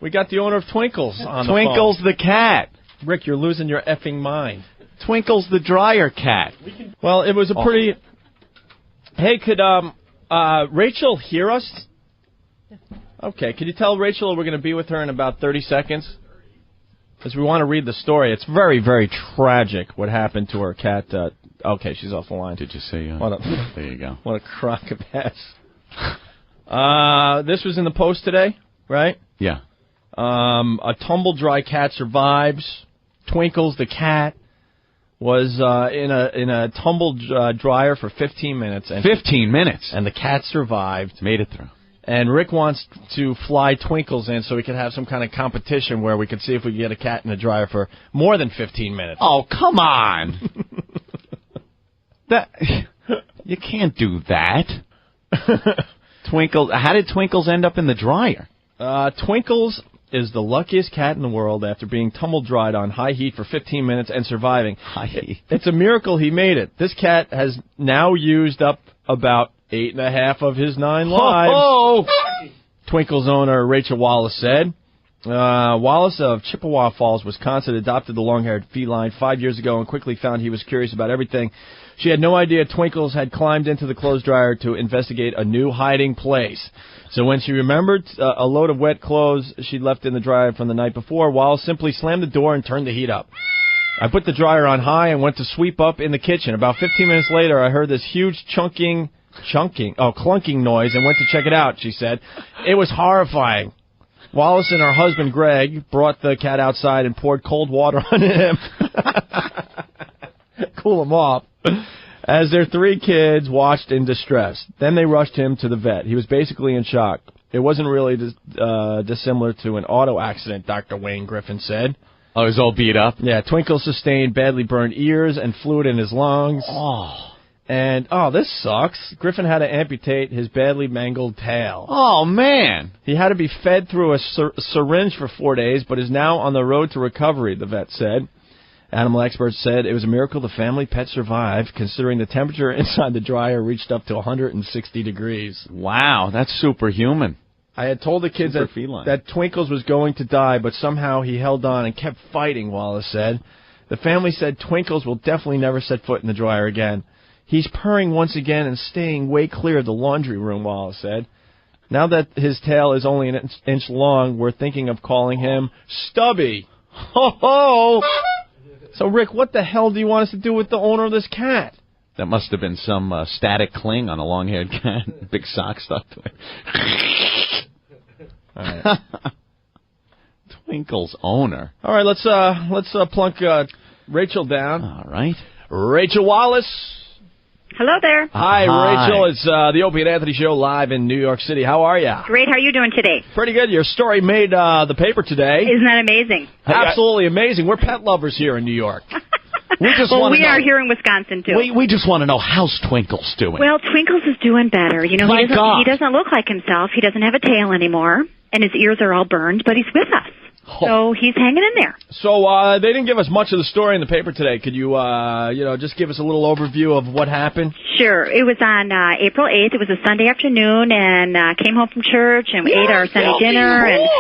We got the owner of Twinkles on Twinkles the the cat. phone. Rick, you're losing your effing mind. Twinkles the dryer cat. Well, it was a pretty... Hey, could Rachel hear us? Okay, could you tell Rachel we're going to be with her in about 30 seconds? Because we want to read the story. It's very, very tragic what happened to her cat. Okay, she's off the line. Did you say... there you go. What a crock of mess. This was in the Post today, right? Yeah. A tumble-dry cat survives. Twinkles the cat was in a tumble dryer for 15 minutes. 15 minutes? And the cat survived. Made it through. And Rick wants to fly Twinkles in so we can have some kind of competition where we could see if we can get a cat in the dryer for more than 15 minutes. Oh, come on. You can't do that. Twinkles. How did Twinkles end up in the dryer? Twinkles is the luckiest cat in the world after being tumble-dried on high heat for 15 minutes and surviving. High heat. It's a miracle he made it. This cat has now used up about 8.5 of his 9 lives. Oh! Twinkles owner Rachel Wallace said. Wallace of Chippewa Falls, Wisconsin, adopted the long-haired feline 5 years ago and quickly found he was curious about everything. She had no idea Twinkles had climbed into the clothes dryer to investigate a new hiding place. So when she remembered a load of wet clothes she'd left in the dryer from the night before, Wallace simply slammed the door and turned the heat up. I put the dryer on high and went to sweep up in the kitchen. About 15 minutes later, I heard this huge clunking noise and went to check it out, she said. It was horrifying. Wallace and her husband, Greg, brought the cat outside and poured cold water on him. Cool him off. As their 3 kids watched in distress. Then they rushed him to the vet. He was basically in shock. It wasn't really dissimilar to an auto accident, Dr. Wayne Griffin said. Oh, he was all beat up? Yeah, Twinkle sustained badly burned ears and fluid in his lungs. Oh. And, this sucks. Griffin had to amputate his badly mangled tail. Oh, man. He had to be fed through a syringe for 4 days, but is now on the road to recovery, the vet said. Animal experts said it was a miracle the family pet survived, considering the temperature inside the dryer reached up to 160 degrees. Wow, that's superhuman. I had told the kids that Twinkles was going to die, but somehow he held on and kept fighting, Wallace said. The family said Twinkles will definitely never set foot in the dryer again. He's purring once again and staying way clear of the laundry room, Wallace said. Now that his tail is only an inch long, we're thinking of calling him Stubby. Ho ho! So, Rick, what the hell do you want us to do with the owner of this cat? That must have been some static cling on a long-haired cat. Big sock stuck to it. All right. Twinkle's owner. All right, let's plunk Rachel down. All right. Rachel Wallace. Hello there. Hi, Rachel. It's the Opie and Anthony Show live in New York City. How are you? Great. How are you doing today? Pretty good. Your story made the paper today. Isn't that amazing? Absolutely amazing. We're pet lovers here in New York. We are here in Wisconsin, too. We just want to know, how's Twinkles doing? Well, Twinkles is doing better. You know, he doesn't look like himself. He doesn't have a tail anymore, and his ears are all burned, but he's with us. So he's hanging in there. So they didn't give us much of the story in the paper today. Could you, just give us a little overview of what happened? Sure. It was on April 8th. It was a Sunday afternoon, and came home from church, and we ate our Sunday dinner, and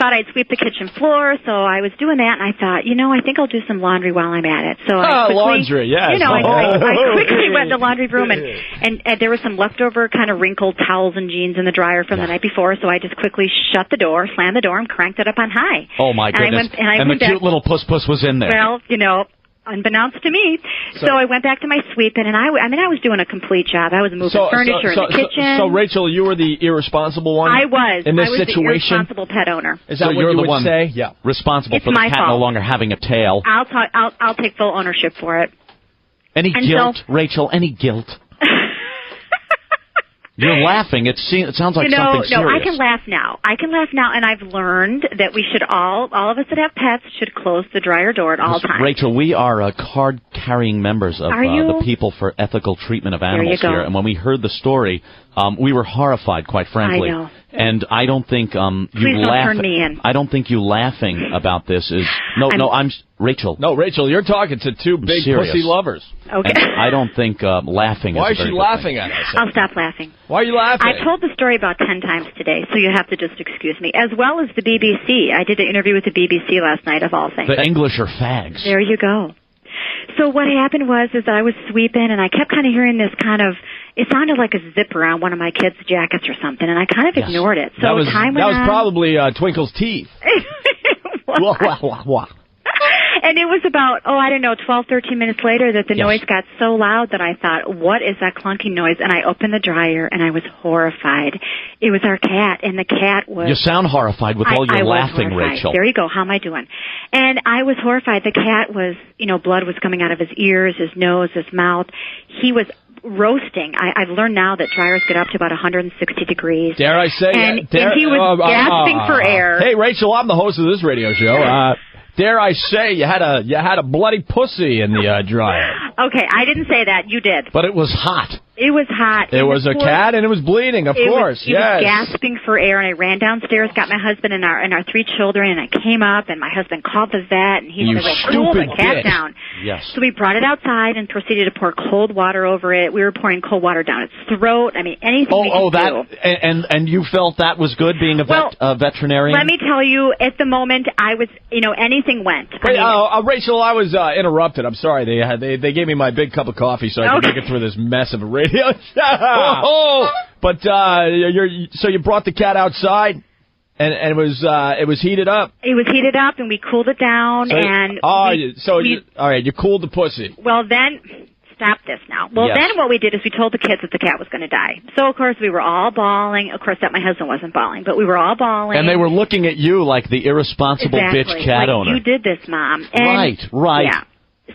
thought I'd sweep the kitchen floor, so I was doing that, and I thought, I think I'll do some laundry while I'm at it. So I quickly, laundry, yes. I quickly went to the laundry room, and there was some leftover kind of wrinkled towels and jeans in the dryer from the night before, so I just quickly shut the door, slammed the door, and cranked it up on high. Oh, my goodness. And the cute little puss was in there. Well, unbeknownst to me. So I went back to my sweeping, and I was doing a complete job. I was moving furniture in the kitchen. So, Rachel, you were the irresponsible one? I was. In this I was situation? the irresponsible pet owner. Is that what you would say? Yeah. Responsible for the cat no longer having a tail. I'll take full ownership for it. Any guilt, Rachel? Any guilt? You're laughing. It sounds like something serious. No, I can laugh now. And I've learned that we should all of us that have pets should close the dryer door at all times. Rachel, we are card-carrying members of the People for Ethical Treatment of Animals here. And when we heard the story, we were horrified, quite frankly. I know. And I don't think Please don't turn me in. I don't think you laughing about this is I'm Rachel. No, Rachel, you're talking to two big pussy lovers. Okay. And I don't think laughing. Why is is she laughing at us? I'll stop laughing. Why are you laughing? I've told the story about 10 times today, so you have to just excuse me. As well as the BBC. I did an interview with the BBC last night, of all things. The English are fags. There you go. So what happened was that I was sweeping, and I kept kind of hearing this kind of, it sounded like a zipper on one of my kids' jackets or something, and I kind of ignored it. So that was probably Twinkle's teeth. And it was about, 12, 13 minutes later that the noise got so loud that I thought, what is that clunking noise? And I opened the dryer, and I was horrified. It was our cat, and the cat was... You sound horrified with all your laughing, Rachel. There you go. How am I doing? And I was horrified. The cat was, blood was coming out of his ears, his nose, his mouth. He was roasting. I've learned now that dryers get up to about 160 degrees. Dare I say? And he was gasping for air. Hey, Rachel, I'm the host of this radio show. Dare I say you had a bloody pussy in the dryer? Okay, I didn't say that. You did. But it was hot. It was hot. It was a cat, and it was bleeding, of course. He was gasping for air, and I ran downstairs, got my husband and our 3 children, and I came up, and my husband called the vet, and he said, "Cool the cat down." Yes. So we brought it outside and proceeded to pour cold water over it. We were pouring cold water down its throat. I mean, anything we could do. And you felt that was good, being a veterinarian? Let me tell you, at the moment, I was, anything went. Rachel, I was interrupted. I'm sorry. They gave me my big cup of coffee so I could make it through this mess of a radio show. But so you brought the cat outside, and it was heated up. It was heated up, and we cooled it down. All right, you cooled the pussy. Well, then, stop this now. Well, then what we did is we told the kids that the cat was going to die. So, of course, we were all bawling. Of course, that my husband wasn't bawling, but we were all bawling. And they were looking at you like the irresponsible bitch cat owner. You did this, Mom. And, right. Yeah.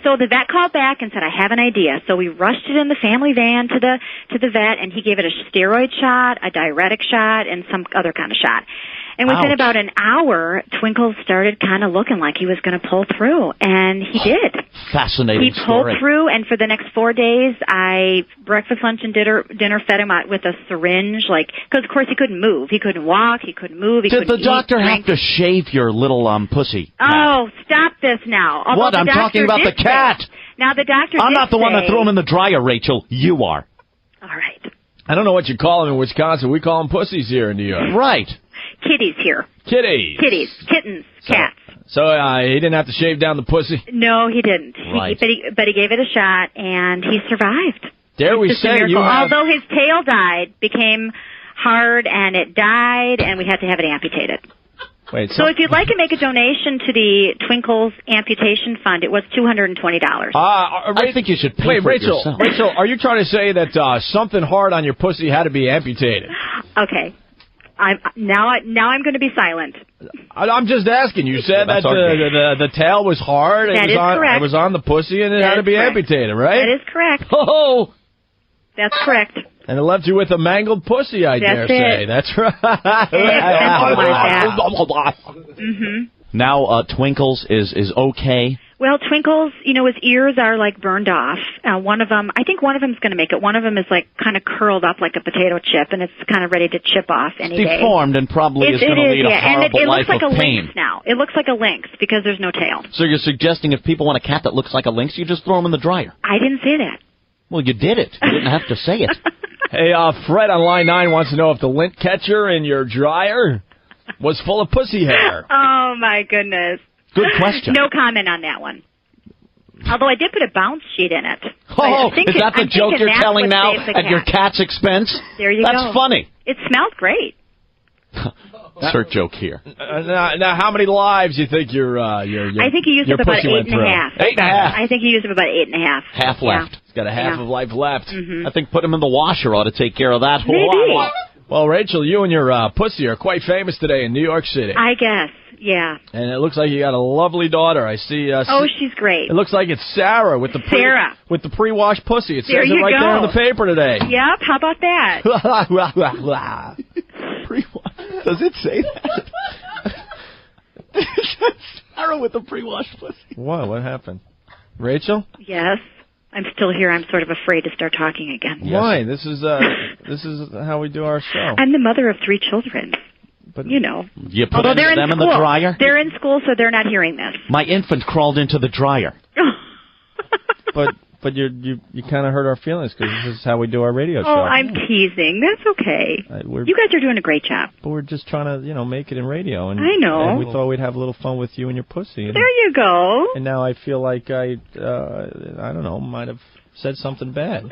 So the vet called back and said, "I have an idea." So we rushed it in the family van to the vet, and he gave it a steroid shot, a diuretic shot, and some other kind of shot. And within about an hour, Twinkles started kind of looking like he was going to pull through, and he did. Fascinating He pulled through, and for the next 4 days, breakfast, lunch, and dinner fed him out with a syringe, because of course he couldn't move, he couldn't walk, he couldn't move. Did the doctor have to shave your little pussy? Oh, stop this now! What? I'm talking about the cat. Now the doctor. I'm not the one that threw him in the dryer, Rachel. You are. All right. I don't know what you call them in Wisconsin. We call them pussies here in New York. Right. Kitties here. Kitties. Kittens, cats. So he didn't have to shave down the pussy? No, he didn't. Right. But he gave it a shot, and he survived. Dare we say you have... Although his tail became hard, and it died, and we had to have it amputated. Wait, so if you'd like to make a donation to the Twinkles Amputation Fund, it was $220. I think you should pay for it yourself. Rachel, are you trying to say that something hard on your pussy had to be amputated? Okay. Now I'm going to be silent. I'm just asking. You said that the tail was hard. That is correct. It was on the pussy, and it had to be amputated, right? That is correct. Oh! That's correct. And it left you with a mangled pussy, I dare say. That's right. Mm-hmm. Now Twinkles is okay. Well, Twinkles, his ears are burned off. One of them, I think one of them is going to make it. One of them is kind of curled up like a potato chip, and it's kind of ready to chip off any day. Deformed and probably is going to lead a horrible life of pain. It looks like a lynx now. It looks like a lynx because there's no tail. So you're suggesting if people want a cat that looks like a lynx, you just throw them in the dryer? I didn't say that. Well, you did it. You didn't have to say it. Hey, Fred on line 9 wants to know if the lint catcher in your dryer was full of pussy hair. Oh, my goodness. Good question. No comment on that one. Although I did put a bounce sheet in it. Oh, is that the joke you're telling now at your cat's expense? There you go. That's funny. It smells great. Insert joke here. Now, how many lives do you think your I think he used up about 8.5. 8.5. I think he used up about 8.5. Half left. He's got a half of life left. Mm-hmm. I think put him in the washer ought to take care of that. Maybe. Well, Rachel, you and your pussy are quite famous today in New York City. I guess, yeah. And it looks like you got a lovely daughter. I see. Oh, she's great. It looks like it's Sarah with the pre-washed pussy. It says it right there on the paper today. Yep. How about that? Does it say that? Sarah with the pre-washed pussy. What happened? Rachel? Yes. I'm still here. I'm sort of afraid to start talking again. Yes. Why? This is how we do our show. I'm the mother of 3 children. But you know. You put them in the dryer? They're in school, so they're not hearing this. My infant crawled into the dryer. But you kind of hurt our feelings because this is how we do our radio show. Oh, I'm teasing. That's okay. You guys are doing a great job. But we're just trying to, make it in radio. And, I know. And we thought we'd have a little fun with you and your pussy. And, there you go. And now I feel like I don't know, might have said something bad.